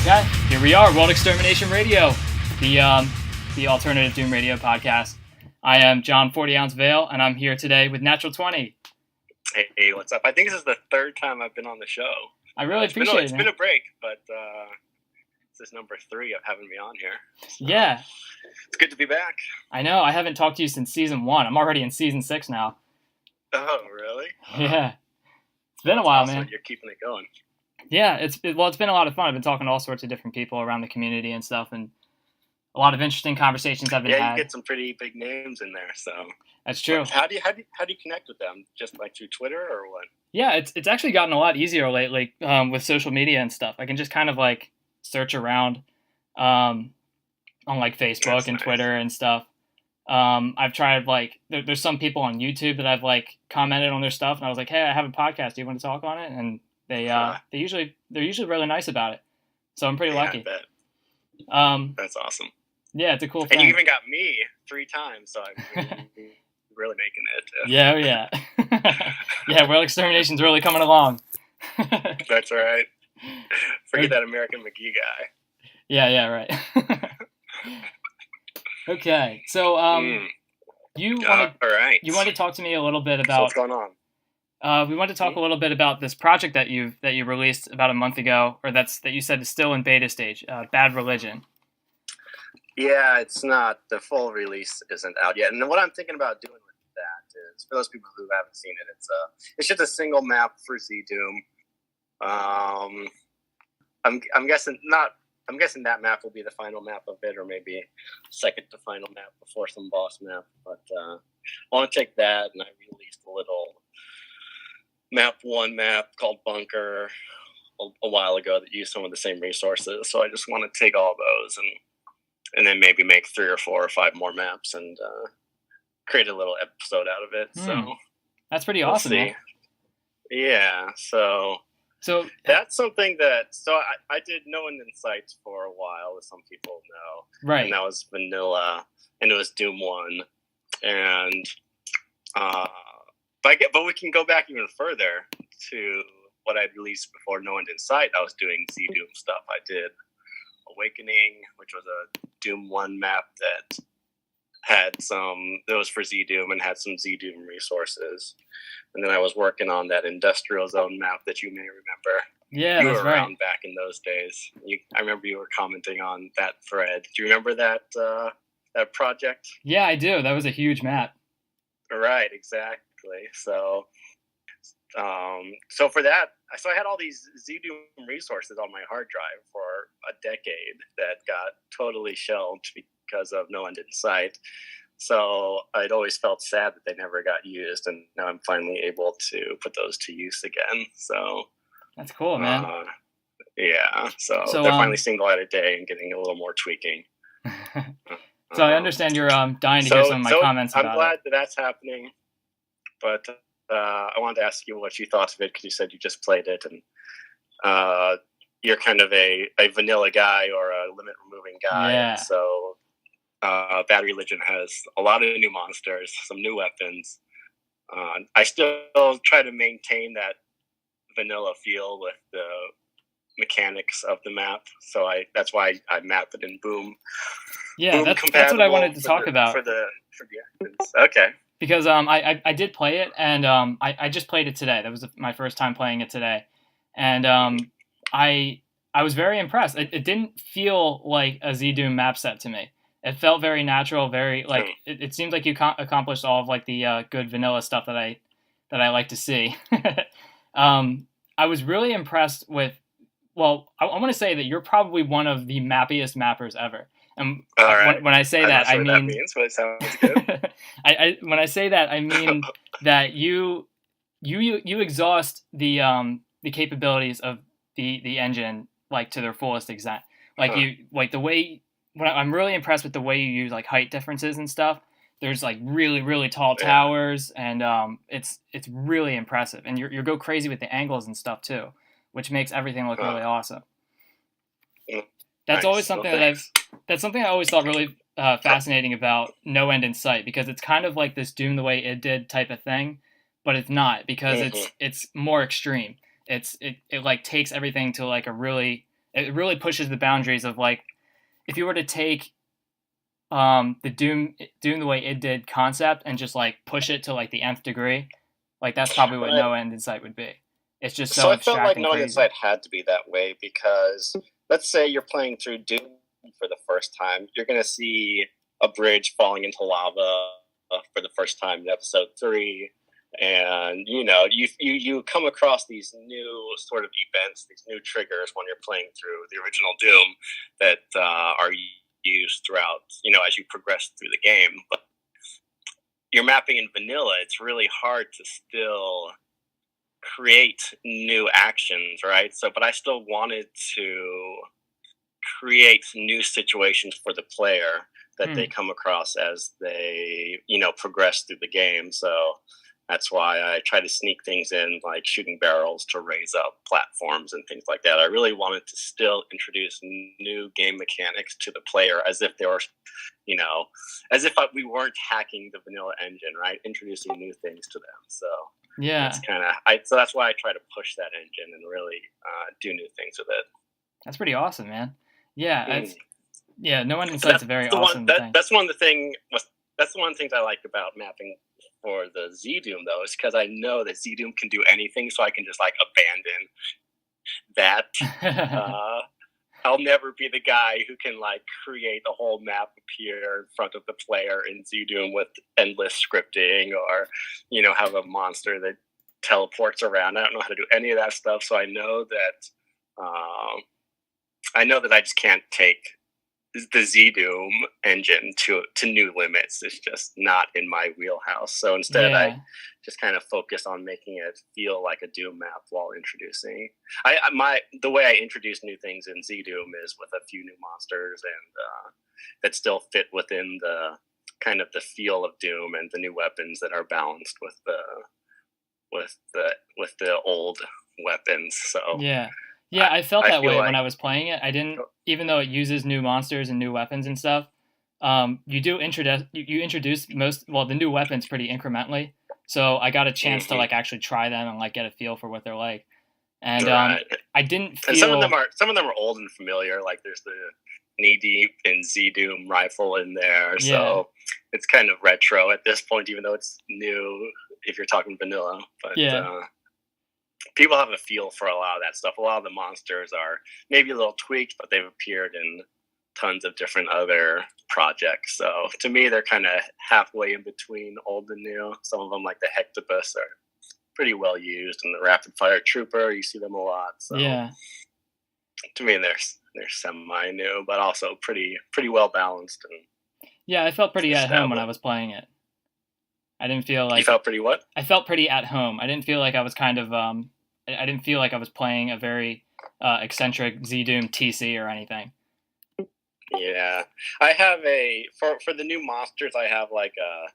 Okay, here we are, World Extermination Radio, the alternative Doom radio podcast. I am John 40 Ounce Vail, and I'm here today with NaturalTvventy. Hey, what's up? I think this is the third time I've been on the show. I really appreciate it. It's been a break, but this is number 3 of having me on here. So yeah. It's good to be back. I know, I haven't talked to you since season 1. I'm already in season 6 now. Oh, really? Yeah. It's been a while, awesome. man. You're keeping it going. Yeah, it's been a lot of fun. I've been talking to all sorts of different people around the community and stuff, and a lot of interesting conversations have been had. Yeah, you get some pretty big names in there, so that's true. How do you connect with them? Just like through Twitter or what? Yeah, it's actually gotten a lot easier lately with social media and stuff. I can just kind of like search around on like Facebook and Twitter and stuff. I've tried like there's some people on YouTube that I've like commented on their stuff, and I was like, hey, I have a podcast. Do you want to talk on it? And they're usually really nice about it. So I'm pretty lucky. I bet. That's awesome. Yeah, it's a cool thing. And you even got me 3 times, so I'm really making it. Yeah. Yeah, World Extermination's really coming along. That's right. Forget that American McGee guy. Yeah, right. Okay, so you wanted to talk to me a little bit about what's going on. We wanted to talk a little bit about this project that you released about a month ago, or that you said is still in beta stage. Bad Religion. Yeah, it's not, the full release isn't out yet. And what I'm thinking about doing with that is, for those people who haven't seen it, it's just a single map for Z-Doom. I'm guessing that map will be the final map of it, or maybe second to final map before some boss map. But I want to take that, and I released a little map called Bunker a while ago that used some of the same resources. So I just want to take all those and then maybe make 3 or 4 or 5 more maps and create a little episode out of it. So that's pretty awesome. Man. Yeah. So that's something that. So I did No End in Sight for a while, as some people know. Right. And that was vanilla, and it was Doom 1, and but we can go back even further to what I'd released before No End in Sight. I was doing Z-Doom stuff. I did Awakening, which was a Doom 1 map that was for Z-Doom and had some Z-Doom resources. And then I was working on that Industrial Zone map that you may remember. Yeah, you that's were around right. back in those days. I remember you were commenting on that thread. Do you remember that project? Yeah, I do. That was a huge map. Right, exactly. So for that, I had all these Z-Doom resources on my hard drive for a decade that got totally shelved because of No End in Sight. So I'd always felt sad that they never got used, and now I'm finally able to put those to use again. So that's cool, man. Yeah, so they're finally seeing the light of day and getting a little more tweaking. So I understand you're dying to hear some of my comments about it. I'm glad that that's happening, but I wanted to ask you what you thought of it, because you said you just played it, and you're kind of a vanilla guy or a limit removing guy. Yeah. So Bad Religion has a lot of new monsters, some new weapons. I still try to maintain that vanilla feel with the mechanics of the map. So that's why I mapped it in Boom. Yeah, that's what I wanted to talk about. For the weapons. Okay. Because I did play it, and I just played it today. That was my first time playing it today. And I was very impressed. It didn't feel like a Z-Doom map set to me. It felt very natural, very like it seemed like you accomplished all of like the good vanilla stuff that I like to see. I was really impressed with. Well, I want to say that you're probably one of the mappiest mappers ever. And when I say that, I mean that means, but it sounds good. When I say that, I mean that you exhaust the capabilities of the engine like to their fullest extent. Like the way. I'm really impressed with the way you use like height differences and stuff. There's like really, really tall towers, and it's really impressive. And you go crazy with the angles and stuff too, which makes everything look really awesome. That's always something that's something I always thought really fascinating about No End in Sight, because it's kind of like this Doom the way it did type of thing, but it's not, because it's more extreme. It like takes everything to like a really it really pushes the boundaries of like, if you were to take the Doom the way it did concept and just like push it to like the nth degree, like that's probably what No End in Sight would be. It's just so I abstract felt like and No End in crazy. Sight had to be that way because let's say you're playing through Doom for the first time, you're going to see a bridge falling into lava for the first time in episode 3. And you come across these new sort of events, these new triggers when you're playing through the original Doom that are used throughout, as you progress through the game. But you're mapping in vanilla, it's really hard to still create new actions, right? But I still wanted to create new situations for the player that they come across as they, progress through the game. So that's why I try to sneak things in, like shooting barrels to raise up platforms and things like that. I really wanted to still introduce new game mechanics to the player as if they were, as if we weren't hacking the vanilla engine, right? Introducing new things to them. So yeah, it's so that's why I try to push that engine and really do new things with it. That's pretty awesome, man. Yeah, No End in Sight's a very awesome thing. That's one of the things I like about mapping for the Z Doom, though, is because I know that Z Doom can do anything, so I can just like abandon that. I'll never be the guy who can like create a whole map appear in front of the player in Z Doom with endless scripting, or have a monster that teleports around. I don't know how to do any of that stuff, so I know that I just can't take the Z Doom engine to new limits. It's just not in my wheelhouse. So instead, I just kind of focus on making it feel like a Doom map while introducing. The way I introduce new things in Z Doom is with a few new monsters and that still fit within the kind of the feel of Doom and the new weapons that are balanced with the old weapons. So yeah, I felt that way when I was playing it. I didn't, even though it uses new monsters and new weapons and stuff. You introduce the new weapons pretty incrementally. So I got a chance to like actually try them and like get a feel for what they're like. And I didn't feel. And some of them are old and familiar. Like there's the knee deep in Z Doom rifle in there. Yeah. So it's kind of retro at this point, even though it's new if you're talking vanilla. But people have a feel for a lot of that stuff. A lot of the monsters are maybe a little tweaked, but they've appeared in tons of different other projects. So to me, they're kind of halfway in between old and new. Some of them, like the Hectopus, are pretty well used, and the Rapid Fire Trooper, you see them a lot. So to me, they're semi-new, but also pretty well balanced. And I felt pretty at home when I was playing it. I didn't feel like... You felt pretty what? I felt pretty at home. I didn't feel like I was kind of... I didn't feel like I was playing a very eccentric Z-Doom TC or anything. Yeah. I have for the new monsters, I have like a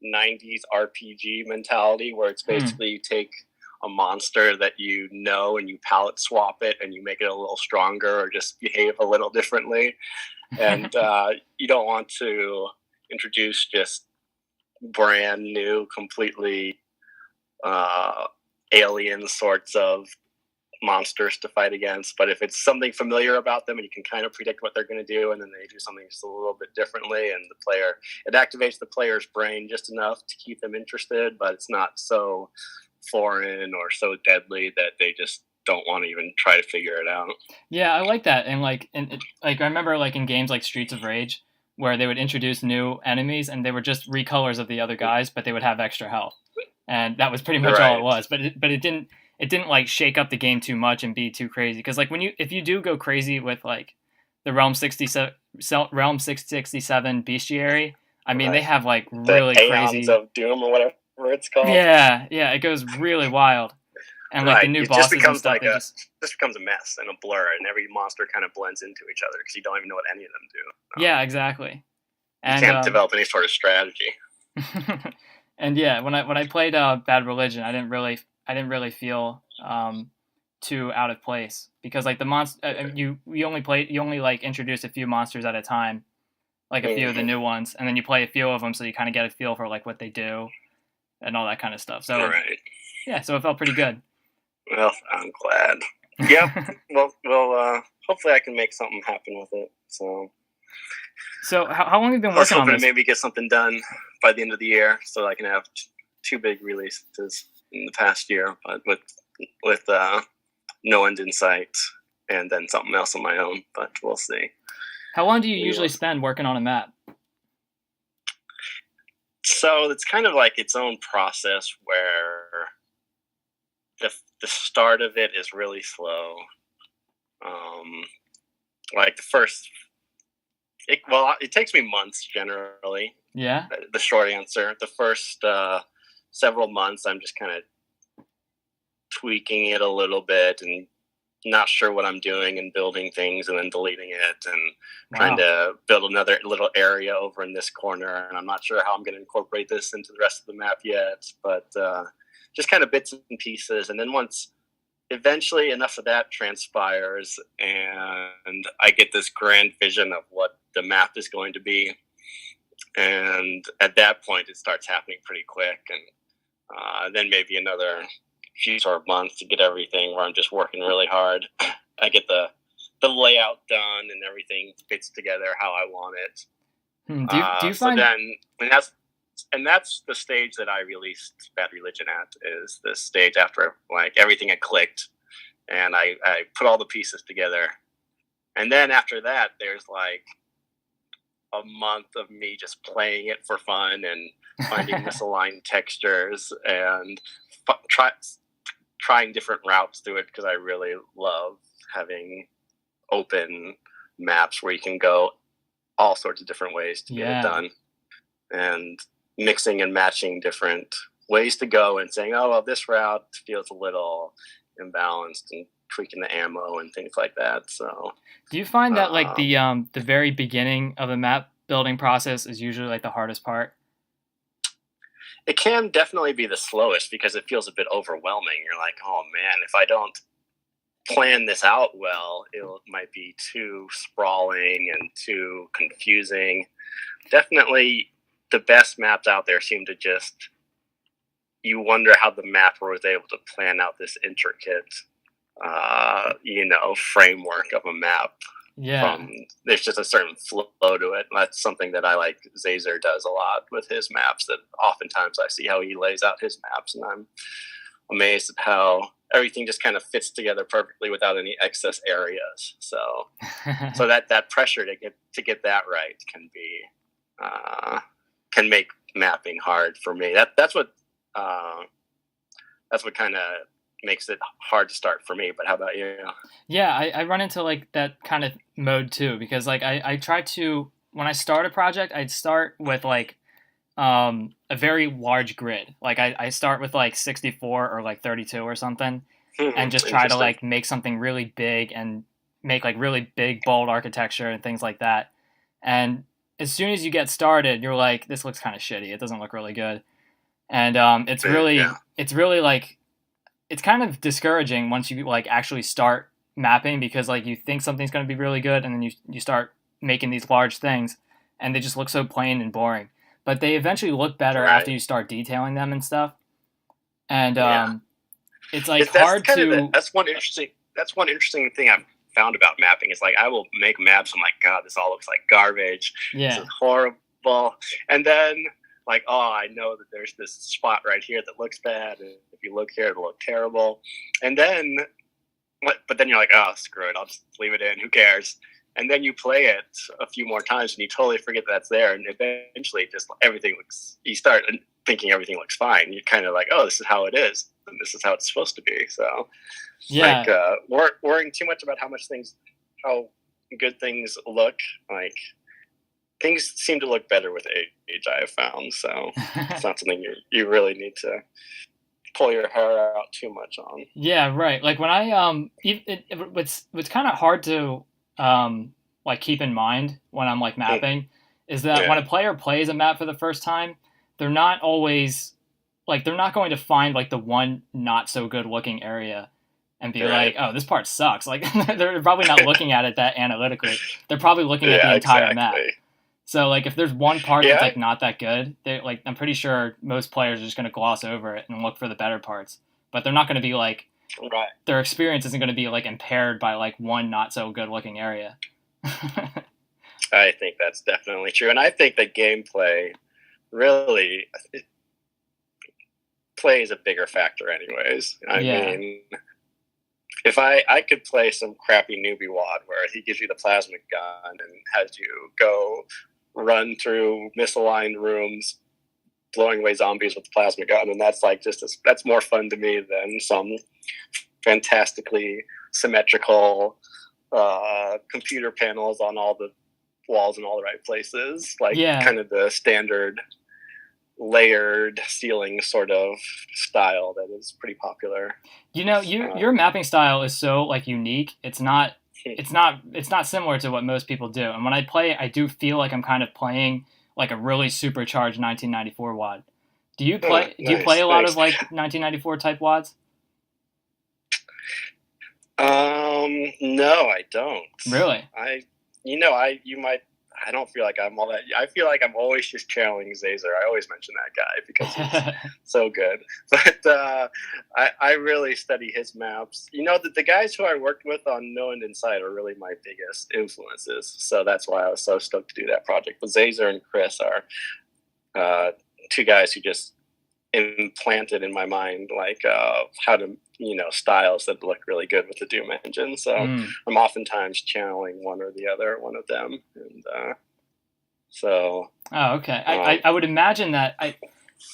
90s RPG mentality where it's basically you take a monster that and you palette swap it and you make it a little stronger or just behave a little differently. And you don't want to introduce just brand new, completely alien sorts of monsters to fight against. But if it's something familiar about them and you can kind of predict what they're going to do, and then they do something just a little bit differently, and it activates the player's brain just enough to keep them interested, but it's not so foreign or so deadly that they just don't want to even try to figure it out. Yeah, I like that. And I remember like in games like Streets of Rage, where they would introduce new enemies and they were just recolors of the other guys, but they would have extra health, and that was pretty much all it was. But it didn't like shake up the game too much and be too crazy, because like if you do go crazy with like the Realm 667 Bestiary, I mean they have like really crazy of Doom or whatever it's called. Yeah, it goes really wild. And like the new bosses and stuff, this becomes a mess and a blur, and every monster kind of blends into each other because you don't even know what any of them do. Yeah, exactly. And you can't develop any sort of strategy. And when I played Bad Religion, I didn't really feel too out of place, because like the monster you only like introduce a few monsters at a time, like a few of the new ones, and then you play a few of them, so you kind of get a feel for like what they do and all that kind of stuff. So so it felt pretty good. Well, I'm glad. Yep. Well, hopefully I can make something happen with it. So how long have you been I was working on hoping this? to maybe get something done by the end of the year, so I can have two big releases in the past year, but with no end in sight, and then something else on my own. But we'll see. How long do you usually spend working on a map? So it's kind of like its own process where the start of it is really slow. Like the first, it takes me months generally. Yeah. The short answer. The first several months, I'm just kind of tweaking it a little bit and not sure what I'm doing and building things and then deleting it and trying to build another little area over in this corner. And I'm not sure how I'm going to incorporate this into the rest of the map yet, but just kind of bits and pieces. And then once eventually enough of that transpires and I get this grand vision of what the map is going to be. And at that point, it starts happening pretty quick. And then maybe another few sort of months to get everything where I'm just working really hard. I get the layout done and everything fits together how I want it. Do you find... So then, and that's the stage that I released Bad Religion at, is this stage after like everything had clicked and I put all the pieces together. And then after that, there's like a month of me just playing it for fun and finding misaligned textures and trying different routes through it, because I really love having open maps where you can go all sorts of different ways to get it done, and mixing and matching different ways to go and saying, oh, well, this route feels a little imbalanced, and tweaking the ammo and things like that. So do you find that like the very beginning of the map building process is usually like the hardest part? It can definitely be the slowest because it feels a bit overwhelming. You're like, oh man, if I don't plan this out well, it might be too sprawling and too confusing. Definitely the best maps out there seem to just, you wonder how the mapper was able to plan out this intricate, framework of a map. Yeah. There's just a certain flow to it. That's something that I like Zazer does a lot with his maps, that oftentimes I see how he lays out his maps and I'm amazed at how everything just kind of fits together perfectly without any excess areas. So that pressure to get that right can make mapping hard for me. That's what kind of makes it hard to start for me. But how about you? Yeah, I run into like that kind of mode too, because like I try to, when I start a project, I'd start with like a very large grid. Like I start with like 64 or like 32 or something, and just try to like make something really big and make like really big bold architecture and things like that. And as soon as you get started, you're like, this looks kind of shitty. It doesn't look really good. And it's really like, it's kind of discouraging once you like actually start mapping, because like you think something's going to be really good, and then you start making these large things and they just look so plain and boring. But they eventually look better after you start detailing them and stuff. And it's like hard to. That's one interesting thing I've found about mapping. Is like I will make maps. I'm like, God, this all looks like garbage. Yeah, this is horrible. And then like, oh, I know that there's this spot right here that looks bad, and if you look here, it'll look terrible. And then, but then you're like, oh, screw it, I'll just leave it in. Who cares? And then you play it a few more times, and you totally forget that's there. And eventually, just everything looks. You start thinking everything looks fine. You're kind of like, oh, this is how it is, and this is how it's supposed to be. So, yeah, like worrying too much about how good things look, like. Things seem to look better with age, I have found. So it's not something you really need to pull your hair out too much on. Yeah, right. Like when I what's kind of hard to like keep in mind when I'm like mapping is that when a player plays a map for the first time, they're not always like, they're not going to find like the one not so good looking area and be like, oh, this part sucks. Like they're probably not looking at it that analytically. They're probably looking at the entire map. So like if there's one part that's like not that good, I'm pretty sure most players are just going to gloss over it and look for the better parts. But they're not going to be like, Right. their experience isn't going to be like impaired by like one not so good looking area. I think that's definitely true, and I think the gameplay really plays a bigger factor, anyways. I mean, if I could play some crappy newbie wad where he gives you the plasma gun and has you go run through misaligned rooms, blowing away zombies with the plasma gun, and that's like that's more fun to me than some fantastically symmetrical computer panels on all the walls in all the right places, like kind of the standard layered ceiling sort of style that is pretty popular. You know, your mapping style is so like unique. It's not similar to what most people do. And when I play, I do feel like I'm kind of playing like a really supercharged 1994 WAD. Do you play? Do you play a lot of like 1994 type WADs? No, I don't. Really? I don't feel like I'm all that. I feel like I'm always just channeling Zazer. I always mention that guy because he's so good. But I really study his maps. You know, the guys who I worked with on No End in Sight are really my biggest influences. So that's why I was so stoked to do that project. But Zazer and Chris are two guys who just implanted in my mind like how to, styles that look really good with the Doom engine. So I'm oftentimes channeling one or the other one of them, and so. Oh, okay. I would imagine that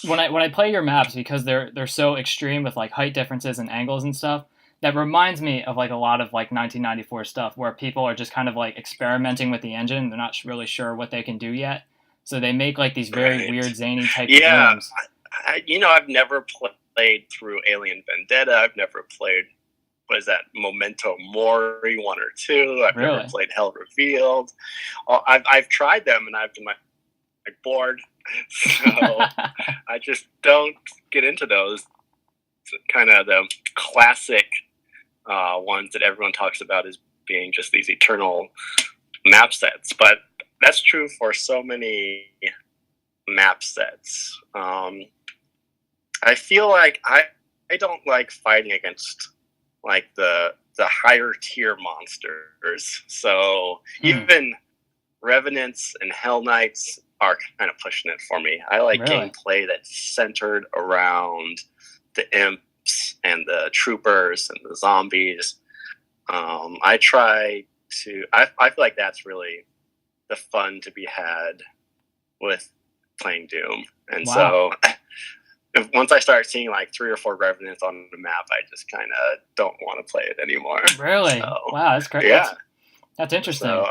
when I play your maps, because they're so extreme with like height differences and angles and stuff, that reminds me of like a lot of like 1994 stuff where people are just kind of like experimenting with the engine. They're not really sure what they can do yet, so they make like these very weird zany type of games. I've never played through Alien Vendetta. I've never played, what is that, Memento Mori 1 or 2. I've never played Hell Revealed. I've tried them, and I've been bored. So I just don't get into those. Kind of the classic ones that everyone talks about as being just these eternal map sets. But that's true for so many map sets. I feel like I don't like fighting against like the higher tier monsters. So even Revenants and Hell Knights are kind of pushing it for me. I like gameplay that's centered around the imps and the troopers and the zombies. I feel like that's really the fun to be had with playing Doom. And so once I start seeing like 3 or 4 Revenants on the map, I just kind of don't want to play it anymore. Really? So, wow, that's crazy. Yeah. That's interesting. So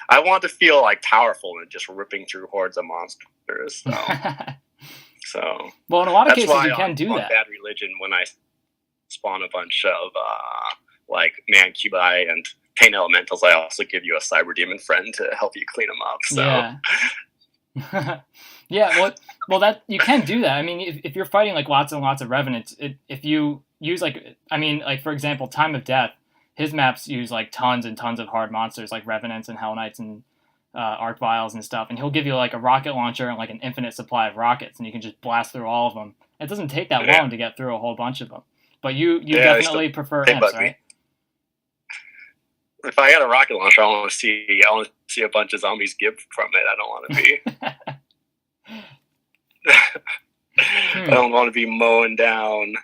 I want to feel like powerful and just ripping through hordes of monsters. So, well, in a lot of cases, you can do that. Bad Religion, when I spawn a bunch of like Mancubi and Pain Elementals, I also give you a Cyber Demon friend to help you clean them up. So. Yeah. Yeah, well, that you can do that. I mean, if you're fighting like lots and lots of Revenants, if you use like for example, Time of Death, his maps use like tons and tons of hard monsters like Revenants and Hell Knights and Arc Vials and stuff, and he'll give you like a rocket launcher and like an infinite supply of rockets, and you can just blast through all of them. It doesn't take that long to get through a whole bunch of them, but you definitely prefer imps, right? If I got a rocket launcher, I want to see a bunch of zombies give from it. I don't want to be. I don't want to be mowing down.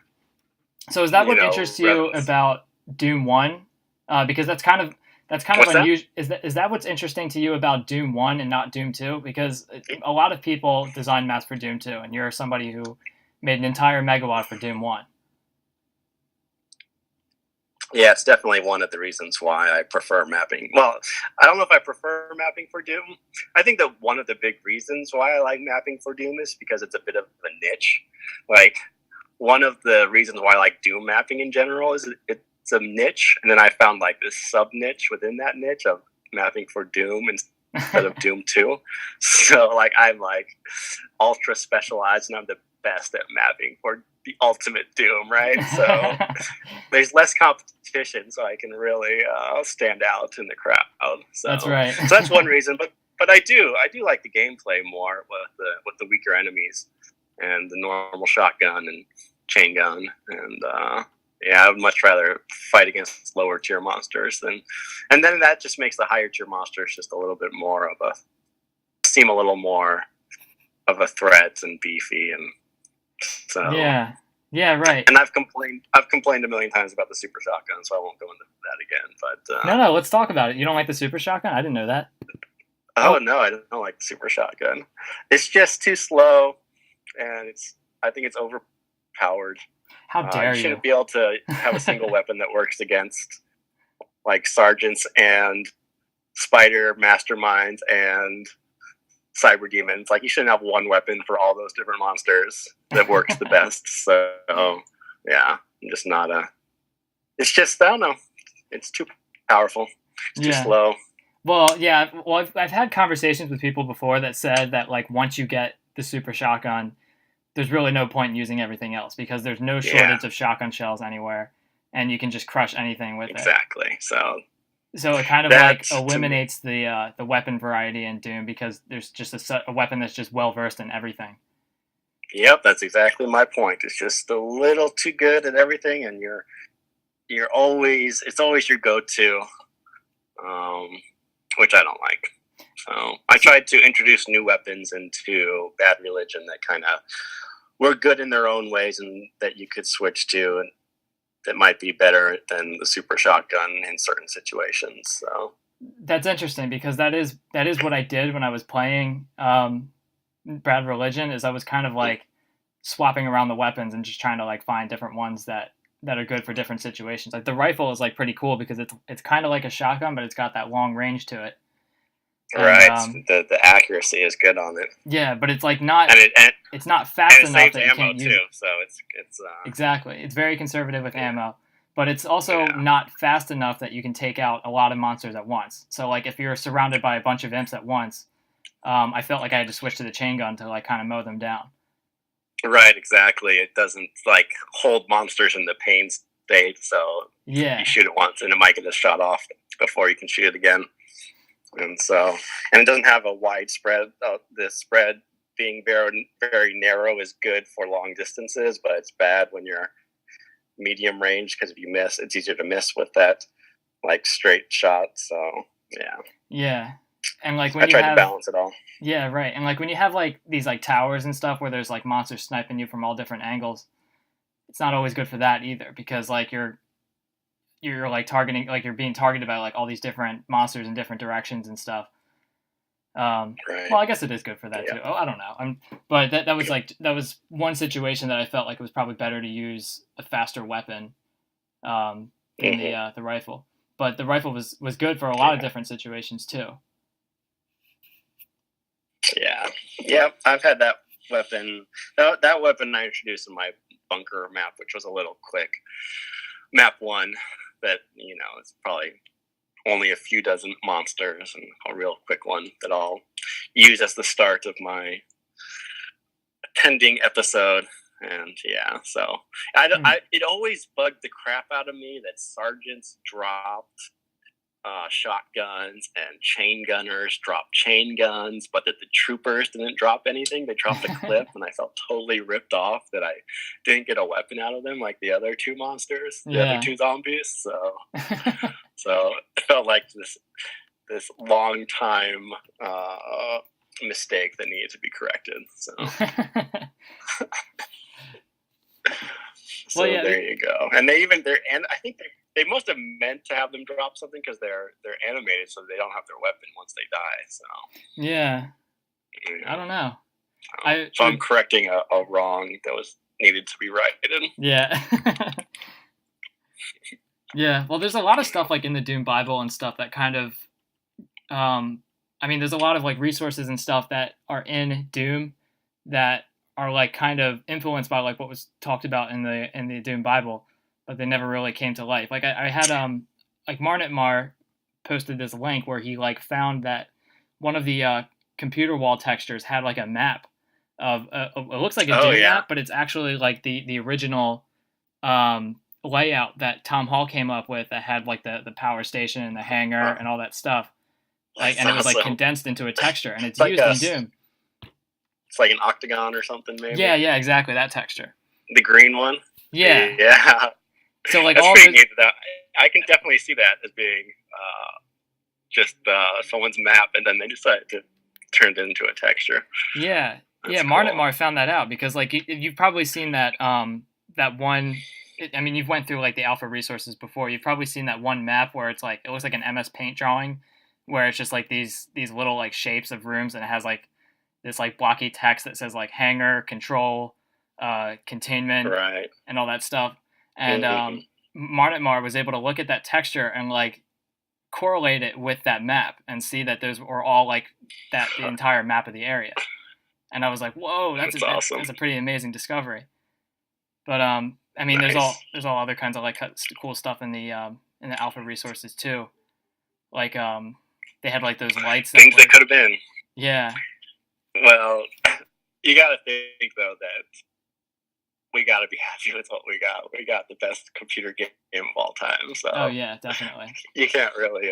So is that what interests you about Doom 1? Because that's kind of unusual. Is that what's interesting to you about Doom 1 and not Doom 2? Because a lot of people design maps for Doom 2, and you're somebody who made an entire megawad for Doom 1. Yeah, it's definitely one of the reasons why I prefer mapping. Well, I don't know if I prefer mapping for Doom. I think that one of the big reasons why I like mapping for Doom is because it's a bit of a niche. Like, one of the reasons why I like Doom mapping in general is it's a niche, and then I found like this sub-niche within that niche of mapping for Doom instead of Doom 2. So, like, I'm like ultra specialized, and I'm the best at mapping for the ultimate Doom, right? So there's less competition, so I can really stand out in the crowd. So that's right. So that's one reason, but I do like the gameplay more with the weaker enemies and the normal shotgun and chain gun, and Yeah, I would much rather fight against lower tier monsters and then that just makes the higher tier monsters just a little bit more seem a little more of a threat and beefy, and so yeah, right. And I've complained a million times about the super shotgun, so I won't go into that again. But no, let's talk about it. You don't like the super shotgun? I didn't know that. Oh no, I don't like the super shotgun. It's just too slow, and I think it's overpowered. How dare you? You shouldn't be able to have a single weapon that works against like sergeants and spider masterminds and cyber demons. Like, you shouldn't have one weapon for all those different monsters that works the best. So yeah, I'm just not it's just, I don't know, it's too powerful, it's too slow. Well, yeah, I've had conversations with people before that said that, like, once you get the super shotgun, there's really no point in using everything else because there's no shortage of shotgun shells anywhere, and you can just crush anything with it. Exactly. So it kind of like eliminates the weapon variety in Doom because there's just a weapon that's just well versed in everything. Yep, that's exactly my point. It's just a little too good at everything, and it's always your go-to, which I don't like. So I tried to introduce new weapons into Bad Religion that kind of were good in their own ways and that you could switch to, and that might be better than the super shotgun in certain situations. So that's interesting because that is what I did when I was playing Bad Religion. Is I was kind of like swapping around the weapons and just trying to like find different ones that are good for different situations. Like the rifle is like pretty cool because it's kind of like a shotgun, but it's got that long range to it. Right, the accuracy is good on it. Yeah, but it's like not. It's not fast enough that you can't use it. So it's exactly. It's very conservative with ammo, but it's also not fast enough that you can take out a lot of monsters at once. So like if you're surrounded by a bunch of imps at once, I felt like I had to switch to the chain gun to like kind of mow them down. Right, exactly. It doesn't like hold monsters in the pain state, so you shoot it once and it might get a shot off before you can shoot it again. And it doesn't have a wide spread. The spread being very, very narrow is good for long distances, but it's bad when you're medium range because if you miss, it's easier to miss with that like straight shot. So yeah, and like when I tried to balance it all. Yeah, right. And like when you have like these like towers and stuff where there's like monsters sniping you from all different angles, it's not always good for that either because like you're like targeting, like you're being targeted by like all these different monsters in different directions and stuff. Right. Well, I guess it is good for that too. Oh, I don't know. But that was one situation that I felt like it was probably better to use a faster weapon than the rifle. But the rifle was good for a lot of different situations too. Yeah. I've had that weapon. That weapon I introduced in my bunker map, which was a little quick map 1. That it's probably only a few dozen monsters and a real quick one that I'll use as the start of my attending episode. And so it always bugged the crap out of me that sergeants dropped shotguns and chain gunners dropped chain guns, but that the troopers didn't drop anything. They dropped a clip, and I felt totally ripped off that I didn't get a weapon out of them like the other two monsters, the other two zombies. So it felt like this long time mistake that needed to be corrected. So, there you go. And I think they must have meant to have them drop something because they're animated, so they don't have their weapon once they die. So I don't know. I'm correcting a wrong that was needed to be righted. Yeah. Yeah. Well, there's a lot of stuff like in the Doom Bible and stuff that kind of, there's a lot of like resources and stuff that are in Doom that are like kind of influenced by like what was talked about in the Doom Bible, but they never really came to life. Like I had like Marnitmar posted this link where he like found that one of the computer wall textures had like a map of it looks like a Doom map, but it's actually like the original layout that Tom Hall came up with that had like the power station and the hangar and all that stuff. Like, and it was like condensed into a texture, and it's used in Doom. It's like an octagon or something, maybe. Yeah, exactly, that texture. The green one. Yeah. So like That's all pretty this, neat. That I can definitely see that as being just someone's map, and then they decide to turn it into a texture. yeah, That's yeah. cool. Mar found that out because like you've probably seen that that one. I mean, you've went through like the alpha resources before. You've probably seen that one map where it's like it looks like an MS Paint drawing, where it's just like these little like shapes of rooms, and it has like this like blocky text that says like hangar, control, containment, Right. and all that stuff. And Mm-hmm. Mar was able to look at that texture and like correlate it with that map and see that those were all like that the entire map of the area. And I was like, whoa, that's awesome. that's a pretty amazing discovery. But I mean, Nice. there's all other kinds of like cool stuff in the alpha resources too. Like they had like those lights things that could have been. Yeah. Well, you got to think though that we got to be happy with what we got. We got the best computer game of all time. So. Oh yeah, definitely. You can't really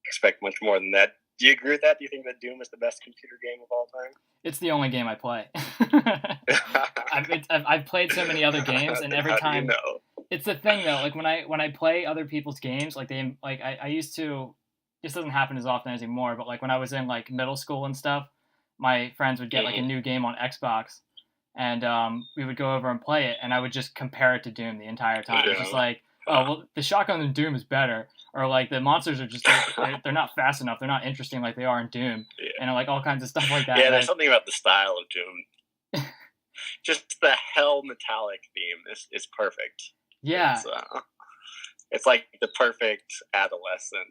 expect much more than that. Do you agree with that? Do you think that Doom is the best computer game of all time? It's the only game I play. I've played so many other games, and every time you know? It's the thing though. Like when I play other people's games, like I used to. This doesn't happen as often anymore, but like when I was in like middle school and stuff, my friends would get like a new game on Xbox, and we would go over and play it, and I would just compare it to Doom the entire time. Yeah. It's just like, oh well, the shotgun in Doom is better, or like the monsters are just they're not fast enough, they're not interesting like they are in Doom, and like all kinds of stuff like that. Yeah, there's something about the style of Doom. Just the hell metallic theme is perfect. Yeah, it's like the perfect adolescent,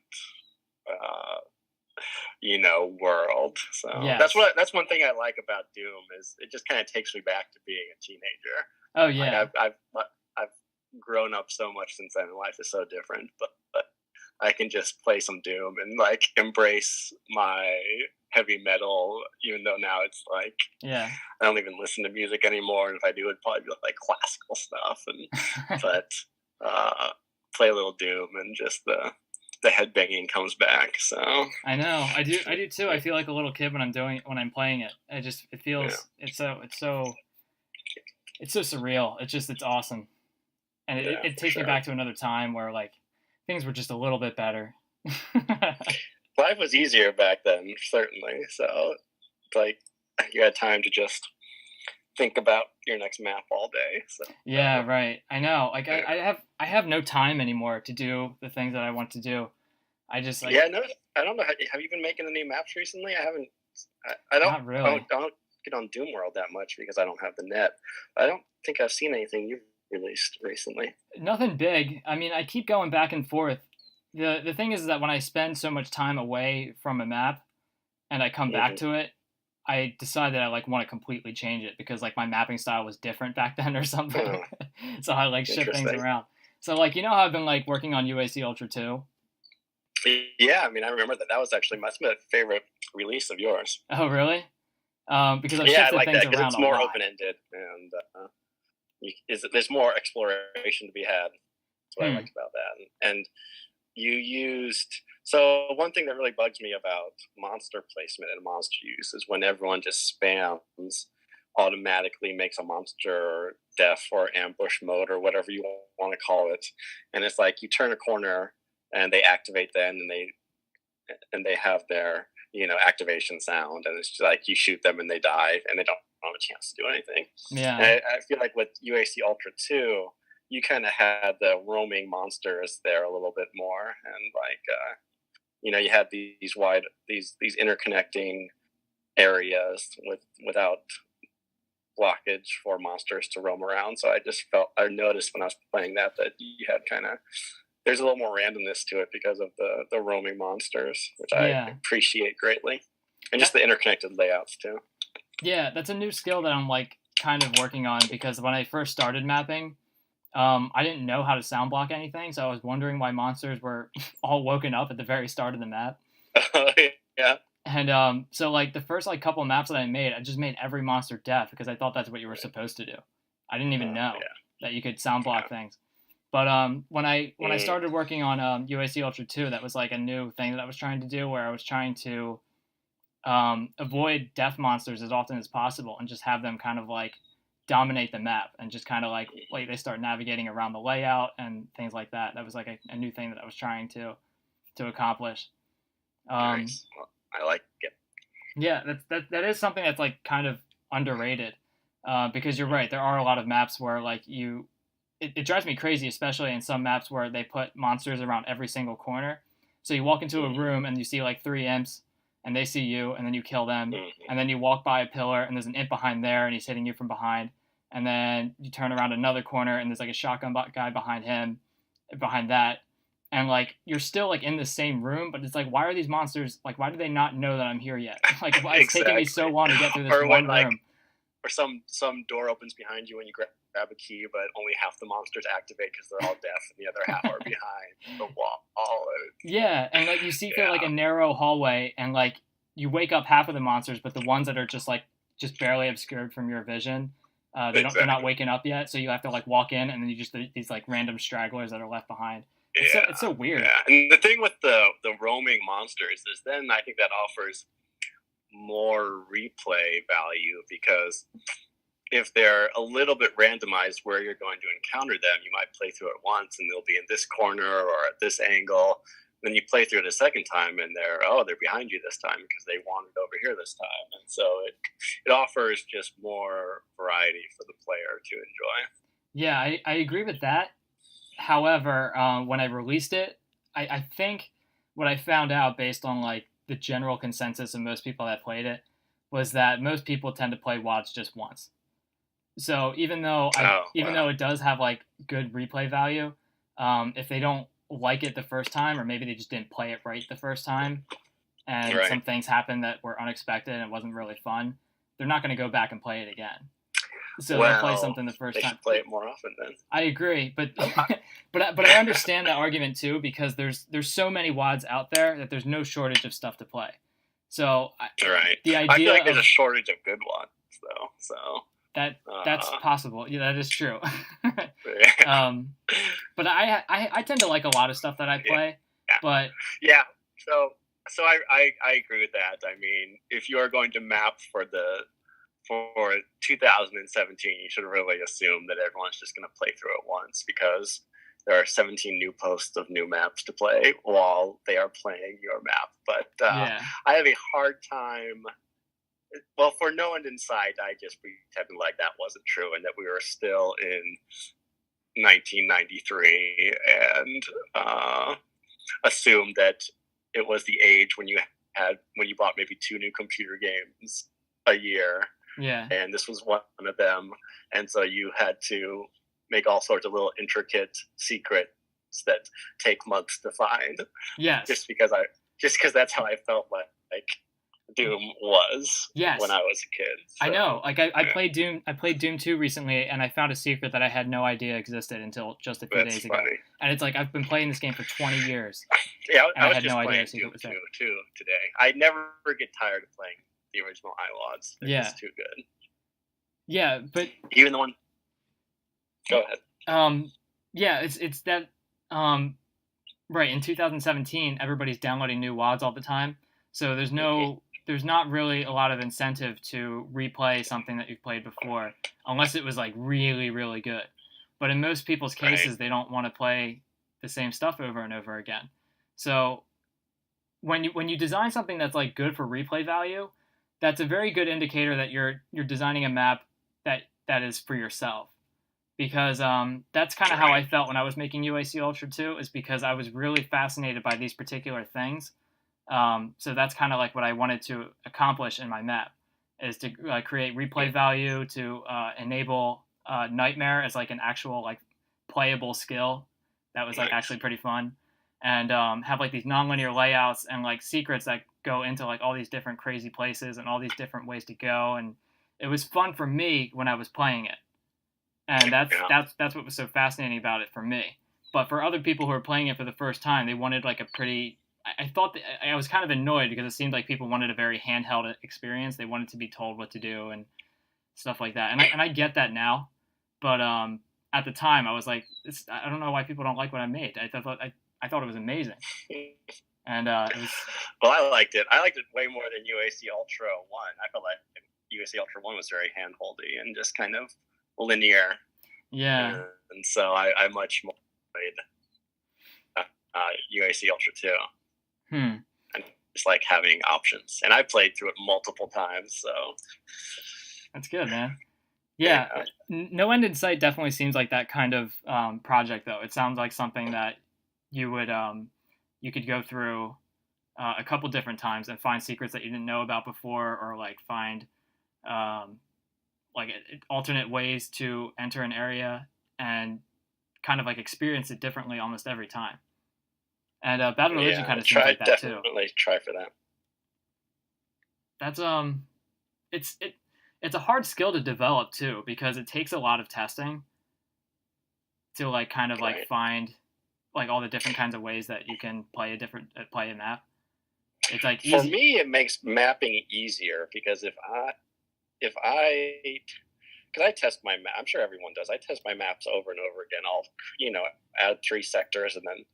world. So yes. that's one thing I like about Doom is it just kind of takes me back to being a teenager. Oh yeah, like I've grown up so much since then. Life is so different, but I can just play some Doom and like embrace my heavy metal, even though now it's like I don't even listen to music anymore, and if I do, it'd probably be like classical stuff. And but play a little Doom, and just the headbanging comes back. So I know, I do too. I feel like a little kid when I'm playing it. It feels it's so surreal. It's awesome, and it takes me back to another time where like things were just a little bit better. Life was easier back then, certainly. So it's like you had time to just think about your next map all day. So yeah, right. I know. Like I have no time anymore to do the things that I want to do. I just like no, I don't know. Have you been making any maps recently? I haven't. I don't. Not really. I don't get on DoomWorld that much because I don't have the net. I don't think I've seen anything you've released recently. Nothing big. I mean, I keep going back and forth. The thing is that when I spend so much time away from a map and I come back to it, I decide that I like want to completely change it because like my mapping style was different back then or something. So I like shift things around. So like how I've been like working on UAC Ultra 2. Yeah, I mean I remember that was actually my favorite release of yours. Oh really? Because I've shifted like things that, around it's more a lot. open ended and there's more exploration to be had. That's what I liked about that. And you used one thing that really bugs me about monster placement and monster use is when everyone just spams automatically makes a monster def or ambush mode or whatever you want to call it, and it's like you turn a corner and they activate then and they have their activation sound, and it's just like you shoot them and they die and they don't have a chance to do anything. Yeah, and I feel like with UAC Ultra 2 you kind of had the roaming monsters there a little bit more, and like you had these interconnecting areas without blockage for monsters to roam around. So I noticed when I was playing that you had there's a little more randomness to it because of the roaming monsters, which I appreciate greatly, and just the interconnected layouts too. Yeah, that's a new skill that I'm like kind of working on, because when I first started mapping, I didn't know how to sound block anything, so I was wondering why monsters were all woken up at the very start of the map. Yeah. And so like the first like couple of maps that I made, I just made every monster deaf because I thought that's what you were supposed to do. I didn't even know that you could sound block things. But when I started working on UAC Ultra 2, that was like a new thing that I was trying to do, where I was trying to avoid deaf monsters as often as possible and just have them kind of like dominate the map and just kind of like they start navigating around the layout and things like that. That was like a new thing that I was trying to accomplish. Nice. Well, I like it. Yeah, that is something that's like kind of underrated, because you're right. There are a lot of maps where like it drives me crazy, especially in some maps where they put monsters around every single corner. So you walk into a room and you see like 3 imps, and they see you, and then you kill them, and then you walk by a pillar and there's an imp behind there and he's hitting you from behind, and then you turn around another corner and there's like a shotgun guy behind that. And like you're still like in the same room, but it's like, why are these monsters like? Why do they not know that I'm here yet? Like, why it's taking me so long to get through this one room? Or some door opens behind you when you grab a key, but only half the monsters activate because they're all deaf, and the other half are behind the wall. Yeah, and like you see through like a narrow hallway, and like you wake up half of the monsters, but the ones that are just barely obscured from your vision, they're not waking up yet. So you have to like walk in, and then you just these like random stragglers that are left behind. It's so weird. Yeah, and the thing with the roaming monsters is then I think that offers more replay value, because if they're a little bit randomized where you're going to encounter them, you might play through it once and they'll be in this corner or at this angle. Then you play through it a second time and they're behind you this time because they wandered over here this time. And so it offers just more variety for the player to enjoy. Yeah, I agree with that. However, when I released it, I think what I found out based on like the general consensus of most people that played it was that most people tend to play WADs just once. So even though it does have like good replay value, if they don't like it the first time, or maybe they just didn't play it right the first time, and some things happened that were unexpected and it wasn't really fun, they're not going to go back and play it again. So they'll play something the first time. Play it more often then. I agree, but but I understand that argument too, because there's so many WADs out there that there's no shortage of stuff to play. So the idea I feel like there's a shortage of good ones though. So that's possible. Yeah, that is true. But I tend to like a lot of stuff that I play. Yeah. But so I agree with that. I mean, if you are going to map for 2017, you should really assume that everyone's just going to play through it once, because there are 17 new posts of new maps to play while they are playing your map. But I have a hard time. Well, for No End in Sight, I just pretended like that wasn't true and that we were still in 1993 and assumed that it was the age when you bought maybe 2 new computer games a year. Yeah. And this was one of them. And so you had to make all sorts of little intricate secrets that take months to find. Yes. Just because that's how I felt like Doom was when I was a kid. So, I know. Like I played Doom 2 recently, and I found a secret that I had no idea existed until just a few days ago. And it's like I've been playing this game for 20 years. Yeah, I had no idea Doom 2 too today. I never get tired of playing the original iWads. It's too good. Yeah, but even the one. Go ahead. Yeah, it's that. Right, in 2017, everybody's downloading new WADs all the time, so there's not really a lot of incentive to replay something that you've played before, unless it was like really, really good. But in most people's cases, they don't want to play the same stuff over and over again. So when you design something that's like good for replay value, that's a very good indicator that you're designing a map that is for yourself. Because that's kind of how I felt when I was making UAC Ultra 2, is because I was really fascinated by these particular things. So that's kind of like what I wanted to accomplish in my map, is to create replay value, to enable Nightmare as like an actual like playable skill that was like actually pretty fun, and have like these nonlinear layouts and like secrets that go into like all these different crazy places and all these different ways to go. And it was fun for me when I was playing it. And that's what was so fascinating about it for me. But for other people who are playing it for the first time, they wanted like a pretty... I thought that I was kind of annoyed because it seemed like people wanted a very handheld experience. They wanted to be told what to do and stuff like that. And I get that now. But at the time, I was like, I don't know why people don't like what I made. I thought it was amazing. And it was... Well, I liked it. I liked it way more than UAC Ultra 1. I felt like UAC Ultra 1 was very handholdy and just kind of linear. Yeah. And so I much more played UAC Ultra 2. And just like having options. And I played through it multiple times, so. That's good, man. Yeah. No End in Sight definitely seems like that kind of project, though. It sounds like something that you would you could go through a couple different times and find secrets that you didn't know about before, or like find like alternate ways to enter an area and kind of like experience it differently almost every time. And Battle Religion kind of seems like that too. Definitely try for that. That's it's a hard skill to develop too, because it takes a lot of testing to like kind of like find like all the different kinds of ways that you can play a map. It's like for me, it makes mapping easier because if I test my map, I'm sure everyone does. I test my maps over and over again. I'll add 3 sectors and then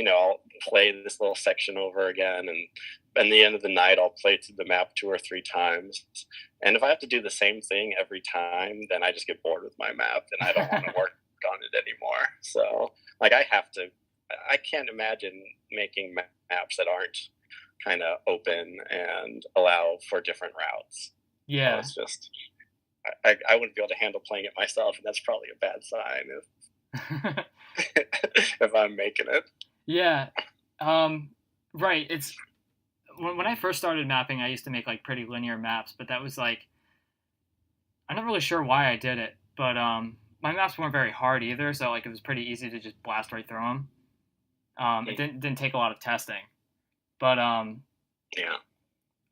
I'll play this little section over again, and at the end of the night I'll play through the map 2 or 3 times. And if I have to do the same thing every time, then I just get bored with my map and I don't want to work on it anymore. So like I can't imagine making maps that aren't kind of open and allow for different routes. Yeah. It's just I wouldn't be able to handle playing it myself, and that's probably a bad sign if I'm making it. Yeah. Right. It's when I first started mapping, I used to make like pretty linear maps, but that was like, I'm not really sure why I did it, but my maps weren't very hard either, so like it was pretty easy to just blast right through them. It didn't take a lot of testing, but yeah,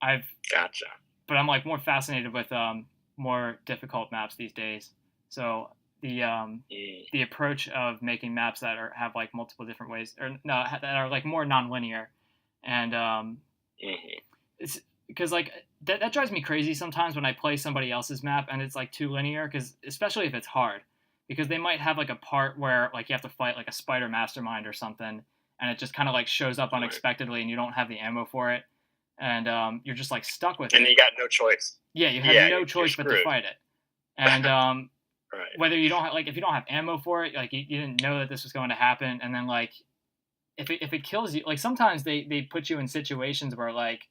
I've gotcha. But I'm like more fascinated with more difficult maps these days. So the approach of making maps that have like multiple different ways, or no, that are like more non-linear, and it's because like that drives me crazy sometimes when I play somebody else's map and it's like too linear, because especially if it's hard, because they might have like a part where like you have to fight like a spider mastermind or something, and it just kind of like shows up unexpectedly and you don't have the ammo for it, and you're just like stuck with it. And you got no choice. Yeah, you have no choice but to fight it. And right. Whether you don't have, like, if you don't have ammo for it, like you didn't know that this was going to happen, and then like if it kills you, like sometimes they put you in situations where like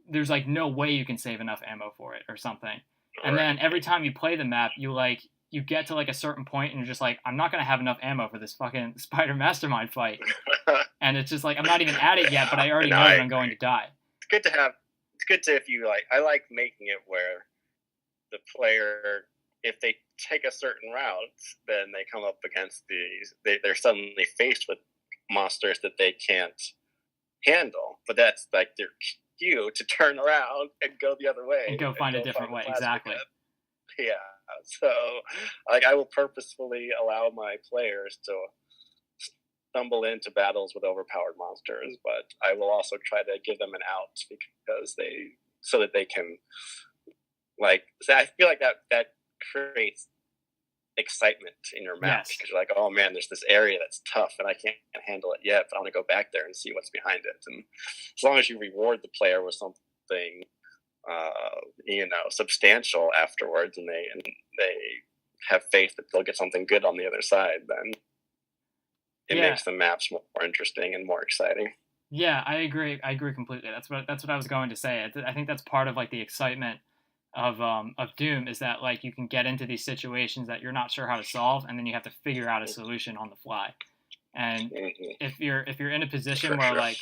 there's like no way you can save enough ammo for it or something. And then every time you play the map, you get to like a certain point and you're just like, I'm not going to have enough ammo for this fucking spider mastermind fight. And it's just like, I'm not even at it yet, but I already know that I'm going to die. It's good to, if you like, I like making it where the player, if they take a certain route, then they come up against they're suddenly faced with monsters that they can't handle. But that's like their cue to turn around and go the other way. And go find a different way, exactly. Yeah. So, like, I will purposefully allow my players to stumble into battles with overpowered monsters, but I will also try to give them an out so that they can, like, so I feel like that creates excitement in your map, because you're like, oh man, there's this area that's tough and I can't handle it yet, but I want to go back there and see what's behind it. And as long as you reward the player with something substantial afterwards, and they have faith that they'll get something good on the other side, then it makes the maps more interesting and more exciting. Yeah, I agree completely. That's what I was going to say. I think that's part of like the excitement of Doom, is that like you can get into these situations that you're not sure how to solve, and then you have to figure out a solution on the fly. And if you're in a position where like,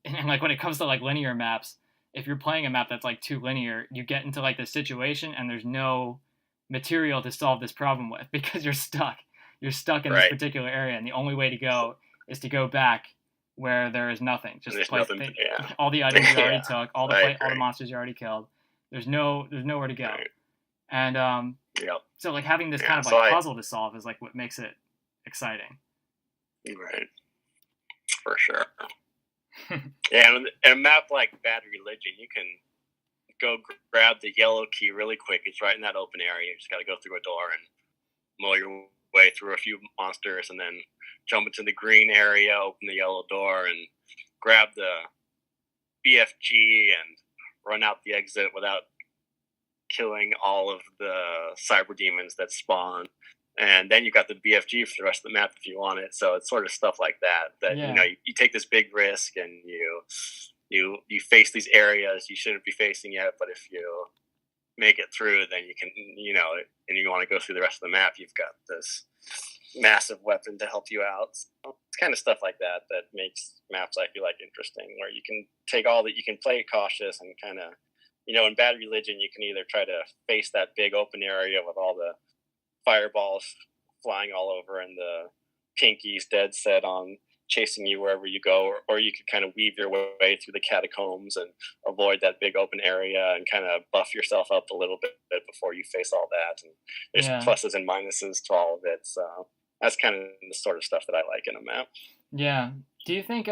and like when it comes to like linear maps, if you're playing a map that's like too linear, you get into like this situation and there's no material to solve this problem with, because you're stuck in this particular area, and the only way to go is to go back where there is nothing. Just all the items you already took, all the monsters you already killed. There's nowhere to go. Right. And so like having this kind of like puzzle to solve is like what makes it exciting. Right. For sure. And a map like Bad Religion, you can go grab the yellow key really quick. It's right in that open area. You just got to go through a door and mow your way through a few monsters, and then jump into the green area, open the yellow door, and grab the BFG and run out the exit without killing all of the cyber demons that spawn. And then you got the BFG for the rest of the map if you want it. So it's sort of stuff like that Yeah. you know, you take this big risk and you face these areas you shouldn't be facing yet, but if you make it through, then you can, you know, and you want to go through the rest of the map, you've got this massive weapon to help you out. So it's kind of stuff like that makes maps, I feel like, interesting, where you can take all that, you can play it cautious and kind of, you know, in Bad Religion, you can either try to face that big open area with all the fireballs flying all over and the pinkies dead set on chasing you wherever you go, or you could kind of weave your way through the catacombs and avoid that big open area and kind of buff yourself up a little bit before you face all that. And there's pluses and minuses to all of it. So that's kind of the sort of stuff that I like in a map. Yeah. Do you think,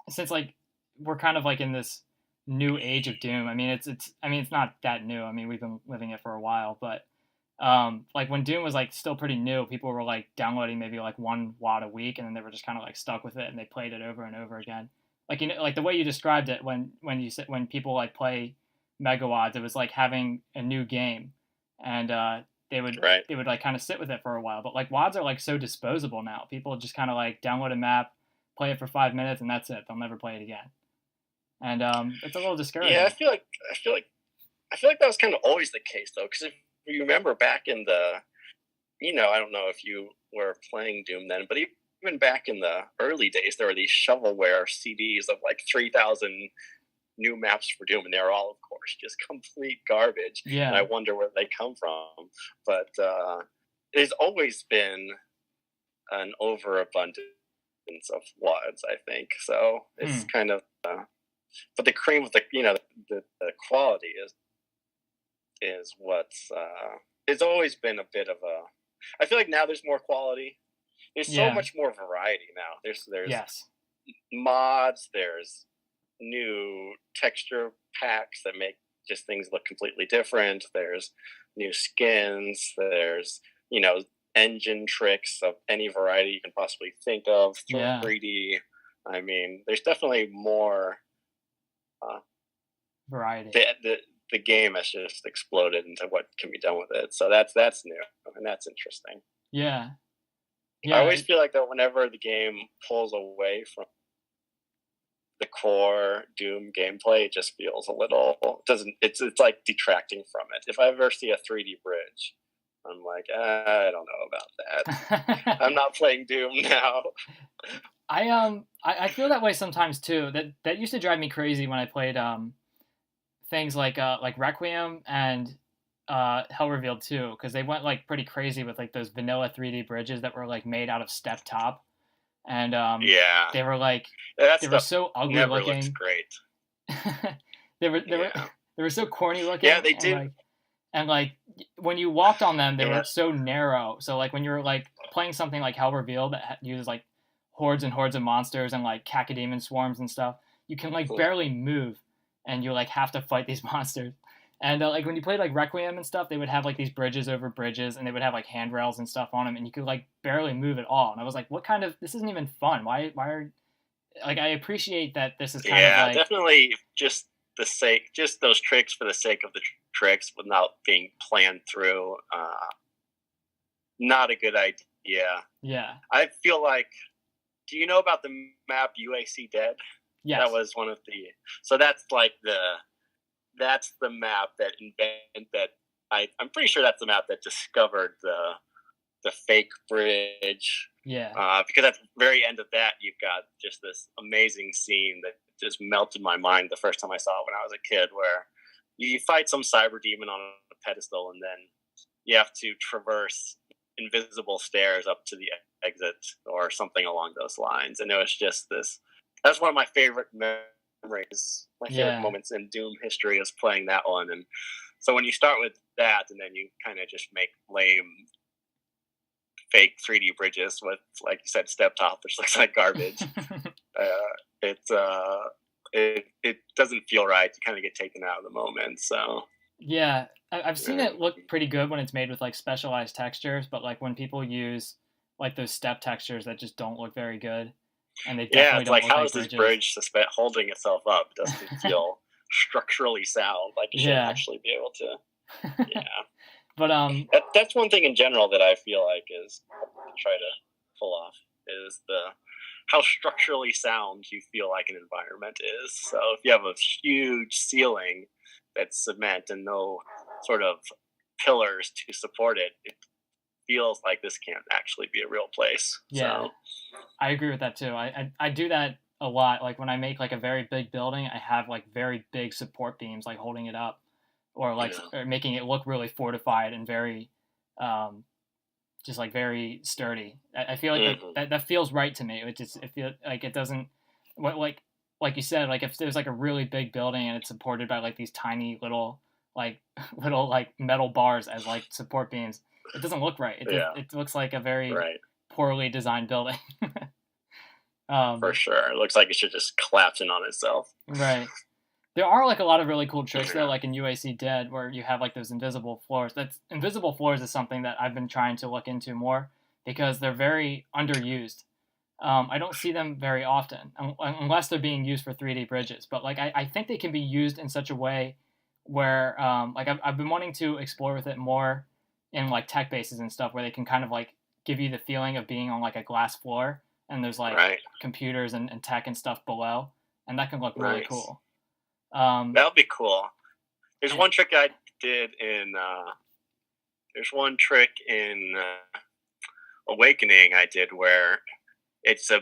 since like we're kind of like in this new age of Doom, I mean, it's not that new. I mean, we've been living it for a while, but like when Doom was like still pretty new, people were like downloading maybe like 1 WAD a week, and then they were just kind of like stuck with it and they played it over and over again. Like, you know, like the way you described it, when you said when people like play megawads, it was like having a new game, and they would like kind of sit with it for a while. But like WADs are like so disposable now. People just kind of like download a map, play it for 5 minutes, and that's it. They'll never play it again. And it's a little discouraging. Yeah, I feel like that was kind of always the case though, because if you remember back in the, you know, I don't know if you were playing Doom then, but even back in the early days, there were these shovelware CDs of like 3,000 new maps for Doom, and they were all, of course, just complete garbage. Yeah. And I wonder where they come from. But there's always been an overabundance of WADs, I think. So it's kind of, but the cream of the, you know, the quality is what's it's always been a bit of a, I feel like now there's more quality. There's so much more variety now. There's mods, there's new texture packs that make just things look completely different. There's new skins, there's, you know, engine tricks of any variety you can possibly think of, 3D. I mean, there's definitely more variety. The game has just exploded into what can be done with it. So that's new, and that's interesting. Yeah. I always feel like that whenever the game pulls away from the core Doom gameplay, it just feels a little, it's like detracting from it. If I ever see a 3D bridge, I'm like, I don't know about that. I'm not playing Doom now. I feel that way sometimes too. That used to drive me crazy when I played things like Requiem and Hell Revealed 2, because they went like pretty crazy with like those vanilla 3D bridges that were like made out of step top, and they were like were so ugly never looking. Looks great. they were so corny looking. Yeah, they did. And like when you walked on them, they were so narrow. So like when you were like playing something like Hell Revealed that uses like hordes and hordes of monsters and like cacodemon swarms and stuff, you can like barely move, and you like have to fight these monsters. And like when you played like Requiem and stuff, they would have like these bridges over bridges, and they would have like handrails and stuff on them, and you could like barely move at all. And I was like, what kind of, this isn't even fun. Why are, like, I appreciate that this is kind of like, definitely just those tricks for the sake of the tricks without being planned through. Not a good idea. Yeah. I feel like, do you know about the map UAC Dead? Yes. That was one of the, so that's like that's the map I'm pretty sure that's the map that discovered the fake bridge. Yeah. Because at the very end of that, you've got just this amazing scene that just melted my mind the first time I saw it when I was a kid, where you fight some cyber demon on a pedestal, and then you have to traverse invisible stairs up to the exit or something along those lines. And it was just this, that's one of my favorite memories. My favorite moments in Doom history is playing that one. And so when you start with that, and then you kind of just make lame fake 3D bridges with, like you said, step top, which looks like garbage, it doesn't feel right. You kind of get taken out of the moment. So yeah, I've seen it look pretty good when it's made with like specialized textures, but like when people use like those step textures that just don't look very good, and they definitely it's don't like, look how like is this bridges. bridge holding itself up? It doesn't feel structurally sound. Like you should actually be able to. Yeah. But that's one thing in general that I feel like is try to pull off is how structurally sound you feel like an environment is. So if you have a huge ceiling that's cement and no sort of pillars to support it, it feels like this can't actually be a real place. Yeah, so. I agree with that too. I do that a lot. Like when I make like a very big building, I have like very big support beams like holding it up, or like or making it look really fortified and very just like very sturdy. I feel like that feels right to me. It feels like it doesn't like you said, like if there's like a really big building and it's supported by like these tiny little metal bars as like support beams, it doesn't look right. It looks like a very poorly designed building. For sure. It looks like it should just collapse in on itself. Right. There are like a lot of really cool tricks though, like in UAC Dead, where you have like those invisible floors. Invisible floors is something that I've been trying to look into more because they're very underused. I don't see them very often unless they're being used for 3D bridges. But like I think they can be used in such a way where like I've been wanting to explore with it more in like tech bases and stuff, where they can kind of like give you the feeling of being on like a glass floor and there's like computers and tech and stuff below, and that can look really cool. That would be cool. There's one trick I did in Awakening I did where it's a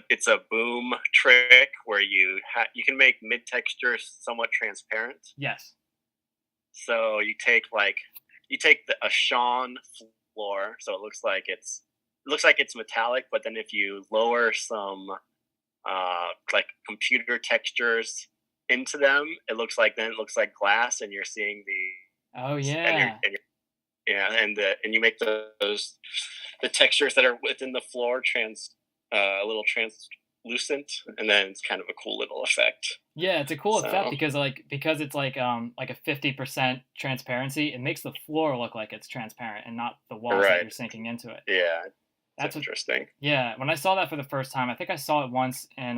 boom trick where you can make mid textures somewhat transparent. Yes. So you take a Sean floor, so it looks like it's metallic, but then if you lower some like computer textures into them, it looks like glass, and you're seeing the and you make the textures that are within the floor a little translucent, and then it's kind of a cool little effect. Yeah, it's a cool effect because it's like a 50% transparency. It makes the floor look like it's transparent and not the walls that you're sinking into it. Yeah, that's interesting. Yeah, when I saw that for the first time, I think I saw it once in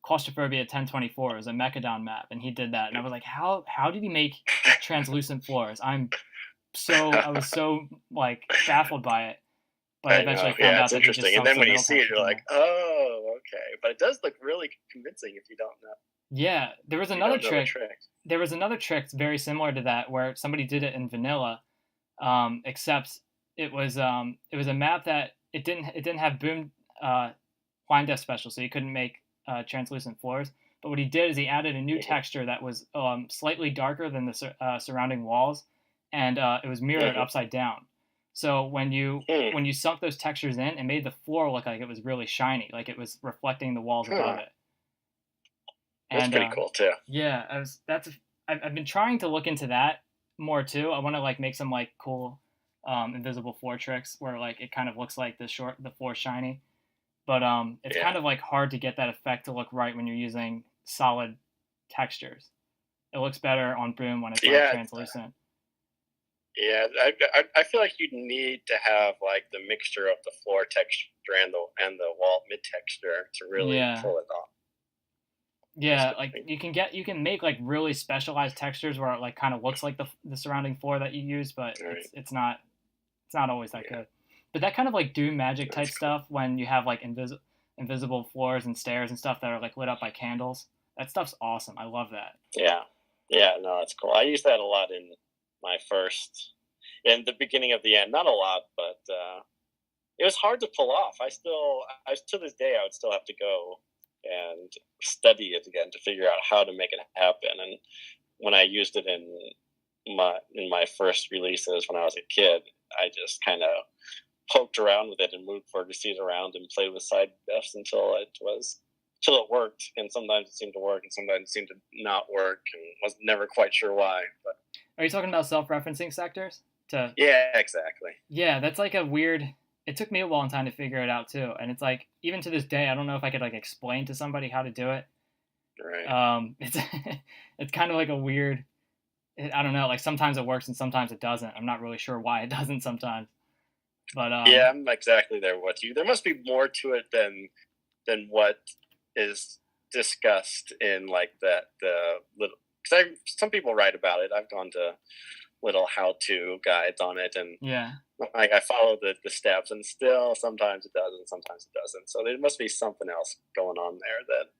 Claustrophobia 1024. It was a Mechadon map, and he did that, and I was like, how did he make translucent floors? I was so like baffled by it. But I eventually found out it's interesting. And then when you see it, you're like, oh, okay. But it does look really convincing if you don't know. Yeah, there was another trick. There was another trick very similar to that where somebody did it in vanilla, except it was a map that it didn't have boom line depth special, so you couldn't make translucent floors. But what he did is he added a new texture that was slightly darker than the surrounding walls, and it was mirrored upside down. So when you sunk those textures in, it made the floor look like it was really shiny, like it was reflecting the walls above it. That's pretty cool too. Yeah, I've been trying to look into that more too. I want to like make some like cool invisible floor tricks where like it kind of looks like the floor shiny, but it's kind of like hard to get that effect to look right when you're using solid textures. It looks better on boom when it's like translucent. Yeah, I feel like you need to have like the mixture of the floor texture and the wall mid texture to really pull it off. Yeah, like you can make like really specialized textures where it like kind of looks like the surrounding floor that you use, but it's not always that good. But that kind of like Doom magic type stuff when you have like invisible floors and stairs and stuff that are like lit up by candles. That stuff's awesome. I love that. Yeah, no, that's cool. I use that a lot in the beginning of the end. Not a lot, but it was hard to pull off. To this day, I would still have to go and study it again to figure out how to make it happen. And when I used it in my first releases when I was a kid, I just kind of poked around with it and moved vertices around and played with side defs until it worked. And sometimes it seemed to work, and sometimes it seemed to not work, and was never quite sure why. But are you talking about self-referencing sectors? Yeah, exactly. Yeah, that's like a weird. It took me a long time to figure it out too, and it's like even to this day, I don't know if I could like explain to somebody how to do it. Right. It's kind of like a weird. I don't know. Like sometimes it works and sometimes it doesn't. I'm not really sure why it doesn't sometimes. But yeah, I'm exactly there with you. There must be more to it than what is discussed in like the little, because some people write about it. I've gone to little how-to guides on it, and like I follow the steps, and still sometimes it does and sometimes it doesn't. So there must be something else going on there that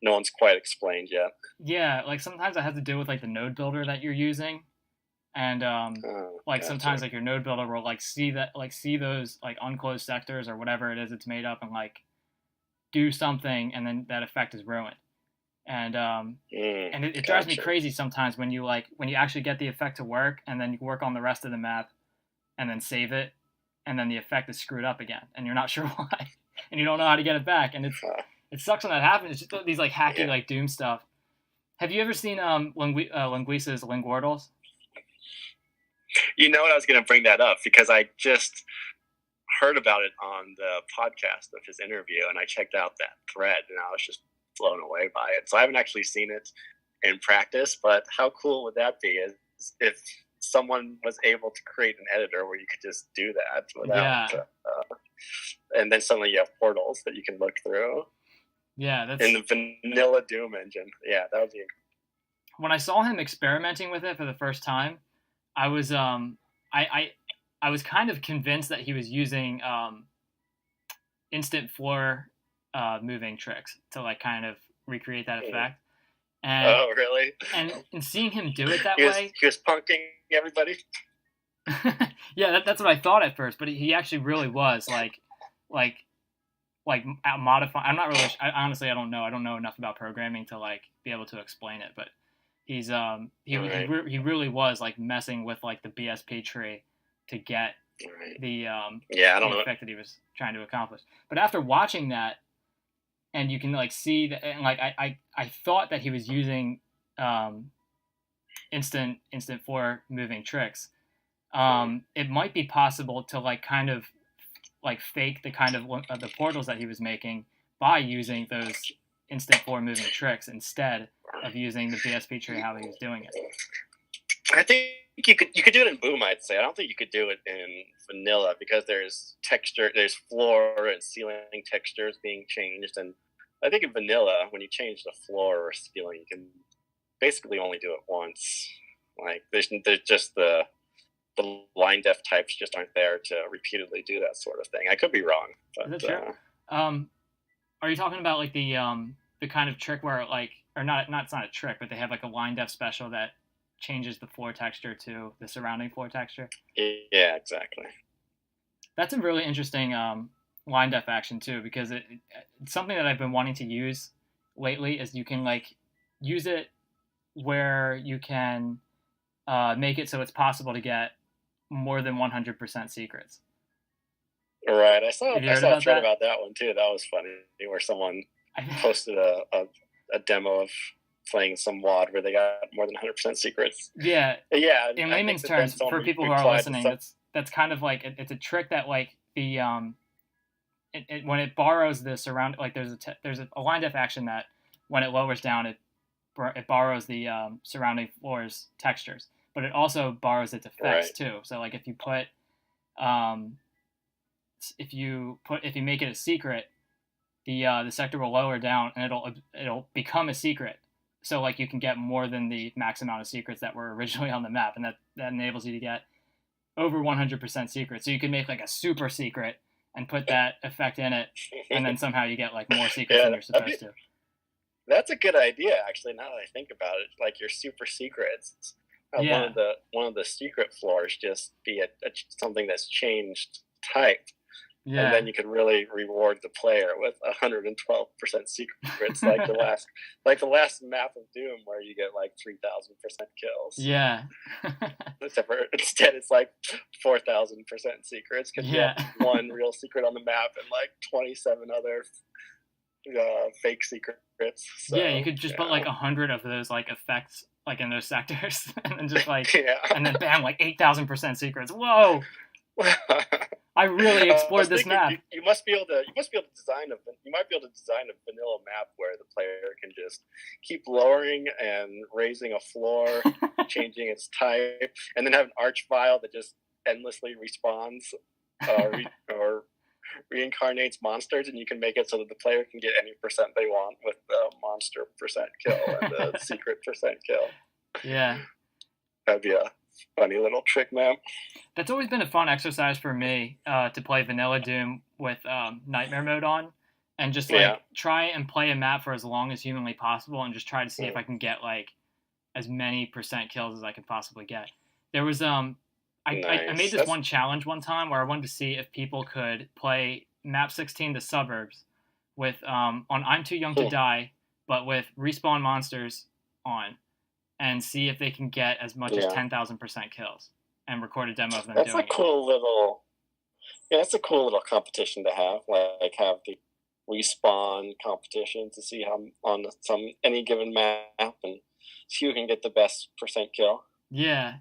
no one's quite explained yet. Yeah, like sometimes it has to do with like the node builder that you're using, and like sometimes like your node builder will like see those like unclosed sectors or whatever it is it's made up, and like do something, and then that effect is ruined. And it drives me crazy sometimes when you actually get the effect to work, and then you work on the rest of the map and then save it, and then the effect is screwed up again and you're not sure why, and you don't know how to get it back, and it sucks when that happens. It's just these like hacky like Doom stuff. Have you ever seen Linguisa's Lingwordles? You know what, I was going to bring that up because I just heard about it on the podcast of his interview, and I checked out that thread, and I was just blown away by it. So I haven't actually seen it in practice, but how cool would that be if someone was able to create an editor where you could just do that without and then suddenly you have portals that you can look through. Yeah, that's in the vanilla Doom engine. Yeah, that would be. When I saw him experimenting with it for the first time, I was I was kind of convinced that he was using instant floor moving tricks to like kind of recreate that effect. And, oh, really? And seeing him do it that way, he was punking everybody. Yeah, that's what I thought at first, but he actually really was like modifying. I'm not really. Honestly, I don't know. I don't know enough about programming to like be able to explain it. But he's he really was like messing with like the BSP tree to get the effect that he was trying to accomplish. But after watching that, and you can like see that, and like I thought that he was using instant floor moving tricks. It might be possible to like kind of like fake the kind of the portals that he was making by using those instant floor moving tricks instead of using the BSP tree how he was doing it. I think you could do it in Boom, I'd say. I don't think you could do it in vanilla because there's floor and ceiling textures being changed, and I think in vanilla when you change the floor or ceiling, you can basically only do it once. Like there's just the line def types just aren't there to repeatedly do that sort of thing. I could be wrong. But, is that true? Are you talking about like the kind of trick where like, or not? It's not a trick, but they have like a line def special that changes the floor texture to the surrounding floor texture? Yeah, exactly. That's a really interesting line def action too, because it's something that I've been wanting to use lately. Is you can like use it where you can make it so it's possible to get more than 100% secrets. Right, I saw a thread about that one too. That was funny, where someone posted a demo of playing some WAD where they got more than 100% secrets. Yeah. In layman's terms, for people who are listening, that's kind of like it's a trick that like the when it borrows the surround, like there's a line def action that when it lowers down it borrows the surrounding floor's textures, but it also borrows its effects too. So like if you make it a secret, the sector will lower down and it'll become a secret. So like you can get more than the max amount of secrets that were originally on the map, and that enables you to get over 100% secrets. So you can make like a super secret and put that effect in it, and then somehow you get like more secrets than you're supposed to. That's a good idea, actually. Now that I think about it, like your super secrets, one of the secret floors just be something that's changed type. Yeah. And then you could really reward the player with 112% secrets, like the last map of Doom, where you get like 3,000% kills. Yeah. Instead, it's like 4,000% secrets because you have one real secret on the map and like 27 other fake secrets. So, yeah, you could just put like 100 of those like effects like in those sectors, and then just like and then bam, like 8,000% secrets. Whoa. I really explored this map. You might be able to design a vanilla map where the player can just keep lowering and raising a floor, changing its type, and then have an arch file that just endlessly respawns, or reincarnates monsters, and you can make it so that the player can get any percent they want with the monster percent kill and the secret percent kill. Yeah. That'd be a funny little trick map. That's always been a fun exercise for me, to play vanilla Doom with nightmare mode on, and just try and play a map for as long as humanly possible, and just try to see if I can get like as many percent kills as I can possibly get. There was I made this one challenge one time where I wanted to see if people could play map 16, the suburbs, with on I'm Too Young to Die, but with respawn monsters on, and see if they can get as much as 10,000% kills, and record a demo of them doing it. That's a cool little competition to have. Like have the respawn competition to see how on any given map and see who can get the best percent kill. Yeah.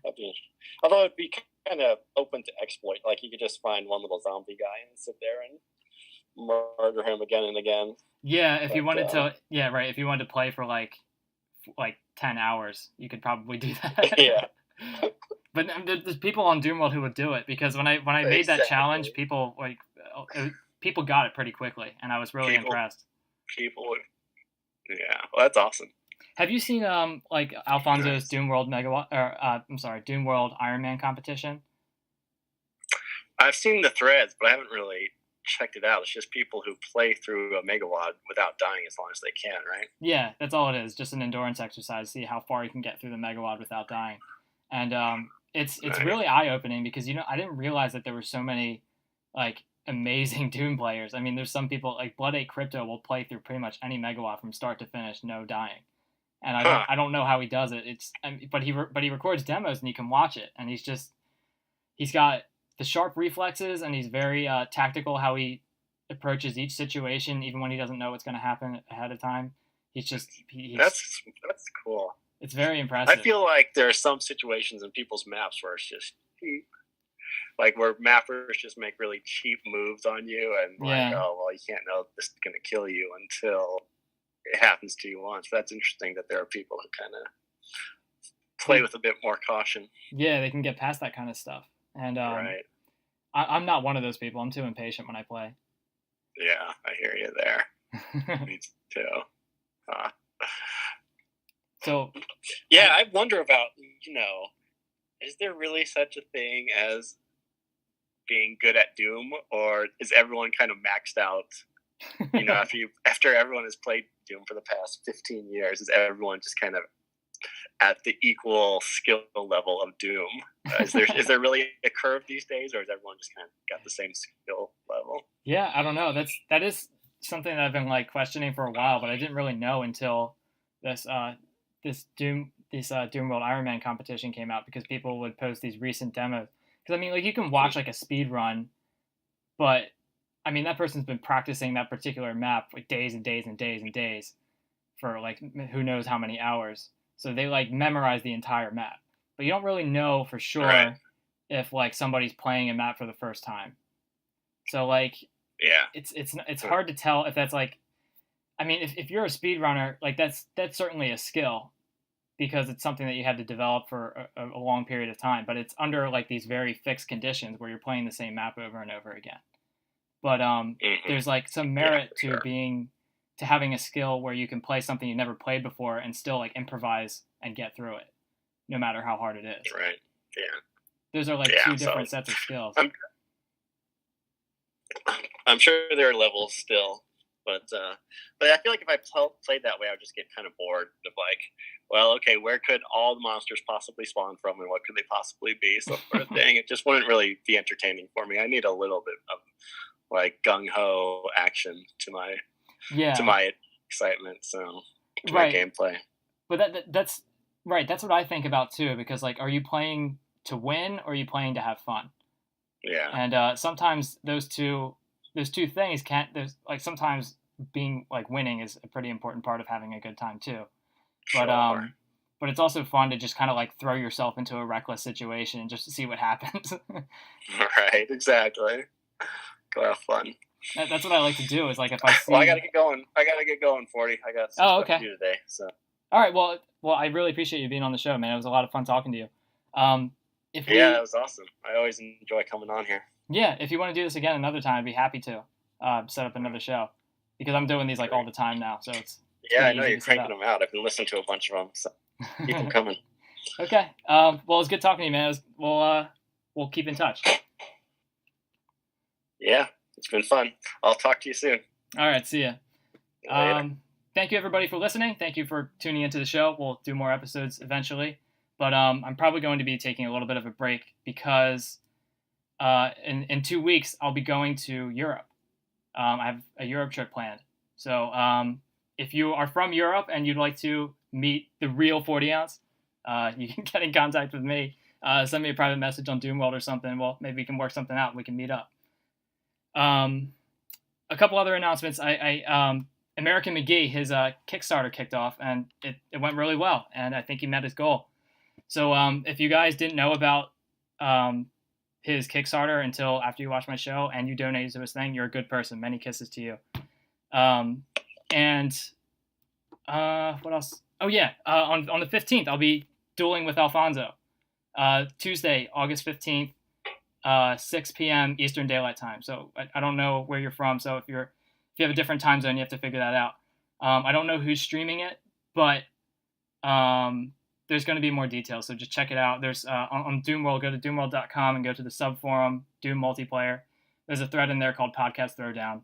Although it'd be kind of open to exploit. Like you could just find one little zombie guy and sit there and murder him again and again. Yeah, if you wanted to. Yeah, right. If you wanted to play for like 10 hours, you could probably do that. Yeah. But there's people on DoomWorld who would do it, because when I made that challenge, people got it pretty quickly, and I was really impressed. Yeah, well, that's awesome. Have you seen like Alfonso's DoomWorld megawad, or DoomWorld Iron Man competition? I've seen the threads, but I haven't really checked it out. It's just people who play through a megawad without dying as long as they can, right? Yeah, that's all it is. Just an endurance exercise, see how far you can get through the megawad without dying. And it's really eye-opening, because I didn't realize that there were so many like amazing Doom players. I mean, there's some people like Blood 8 Crypto will play through pretty much any megawad from start to finish, no dying. And I don't know how he does it. But he records demos and you can watch it, and he's got the sharp reflexes, and he's very tactical how he approaches each situation, even when he doesn't know what's going to happen ahead of time. That's cool. It's very impressive. I feel like there are some situations in people's maps where it's just cheap. Like where mappers just make really cheap moves on you, and you can't know this is going to kill you until it happens to you once. That's interesting that there are people who kind of play with a bit more caution. Yeah, they can get past that kind of stuff. And right. I'm not one of those people. I'm too impatient when I play. Yeah, I hear you there. Me too. So, yeah, I wonder about, is there really such a thing as being good at Doom, or is everyone kind of maxed out? After everyone has played Doom for the past 15 years, is everyone just kind of at the equal skill level of Doom? Is there really a curve these days, or is everyone just kind of got the same skill level? Yeah, I don't know. That is something that I've been like questioning for a while, but I didn't really know until this DoomWorld Iron Man competition came out, because people would post these recent demos. Because I mean, like, you can watch like a speed run, but I mean, that person's been practicing that particular map like days and days and days and days for like who knows how many hours. So they like memorize the entire map, but you don't really know for sure if like somebody's playing a map for the first time. So like, yeah, it's hard to tell if that's like, I mean, if you're a speedrunner, like that's certainly a skill, because it's something that you had to develop for a long period of time, but it's under like these very fixed conditions where you're playing the same map over and over again. But there's like some merit to having a skill where you can play something you never played before and still like improvise and get through it, no matter how hard it is. Right. Yeah. Those are like two different sets of skills. I'm sure there are levels still, but I feel like if I played that way, I would just get kind of bored of like, well, okay, where could all the monsters possibly spawn from, and what could they possibly be, sort of thing. It just wouldn't really be entertaining for me. I need a little bit of like gung ho action to my excitement, to my gameplay. But that's right. That's what I think about too, because like, are you playing to win, or are you playing to have fun? Yeah. And sometimes those two things can't. There's like sometimes being like winning is a pretty important part of having a good time too. But sure. But it's also fun to just kind of like throw yourself into a reckless situation and just to see what happens. Right. Exactly. Go have fun. That's what I like to do. Is like if I see. Well, I gotta get going. 40. I got some stuff to do today. So. All right. Well, I really appreciate you being on the show, man. It was a lot of fun talking to you. It was awesome. I always enjoy coming on here. Yeah, if you want to do this again another time, I'd be happy to set up another show, because I'm doing these like all the time now. So it's yeah, I know you're cranking them out. I've been listening to a bunch of them, so keep them coming. Okay. Well, it was good talking to you, man. We'll keep in touch. Yeah, it's been fun. I'll talk to you soon. All right, see ya. Thank you everybody for listening. Thank you for tuning into the show. We'll do more episodes eventually, but I'm probably going to be taking a little bit of a break because in 2 weeks I'll be going to Europe. I have a Europe trip planned. So if you are from Europe and you'd like to meet the real 40 ounce, you can get in contact with me. Send me a private message on Doomworld or something. Well, maybe we can work something out and we can meet up. A couple other announcements. American McGee, his Kickstarter kicked off, and it went really well, and I think he met his goal. So if you guys didn't know about his Kickstarter until after you watched my show and you donated to his thing, you're a good person. Many kisses to you. And what else? Oh yeah, on the 15th, I'll be dueling with Alfonso. Tuesday, August 15th, 6 p.m. Eastern Daylight Time. So I don't know where you're from. So if you have a different time zone, you have to figure that out. I don't know who's streaming it, but there's going to be more details. So just check it out. There's on Doomworld, go to doomworld.com and go to the subforum, Doom Multiplayer. There's a thread in there called Podcast Throwdown,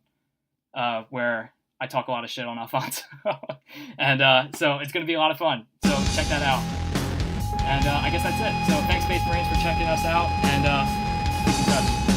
where I talk a lot of shit on Alfonso. And so it's going to be a lot of fun. So check that out. And I guess that's it. So thanks, Space Marines, for checking us out. And keep in touch.